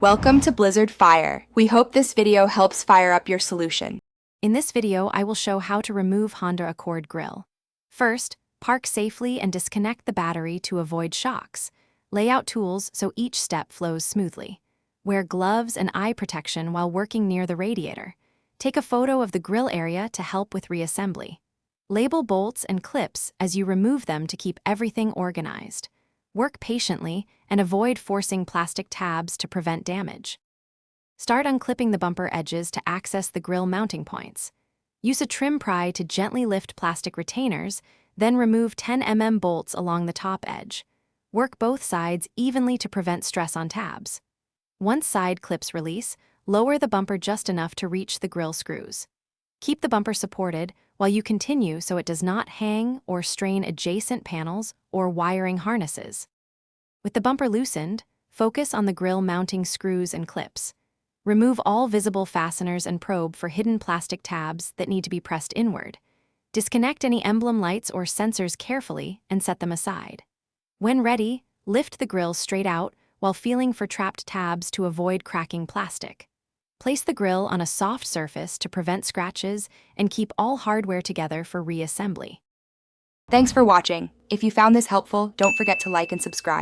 Welcome to Blizzard Fire. We hope this video helps fire up your solution. In this video, I will show how to remove Honda Accord grill. First, park safely and disconnect the battery to avoid shocks. Lay out tools so each step flows smoothly. Wear gloves and eye protection while working near the radiator. Take a photo of the grill area to help with reassembly. Label bolts and clips as you remove them to keep everything organized. Work patiently and avoid forcing plastic tabs to prevent damage. Start unclipping the bumper edges to access the grill mounting points. Use a trim pry to gently lift plastic retainers, then remove 10 mm bolts along the top edge. Work both sides evenly to prevent stress on tabs. Once side clips release, lower the bumper just enough to reach the grill screws. Keep the bumper supported while you continue so it does not hang or strain adjacent panels or wiring harnesses. With the bumper loosened, focus on the grill mounting screws and clips. Remove all visible fasteners and probe for hidden plastic tabs that need to be pressed inward. Disconnect any emblem lights or sensors carefully and set them aside. When ready, lift the grill straight out while feeling for trapped tabs to avoid cracking plastic. Place the grill on a soft surface to prevent scratches and keep all hardware together for reassembly. Thanks for watching. If you found this helpful, don't forget to like and subscribe.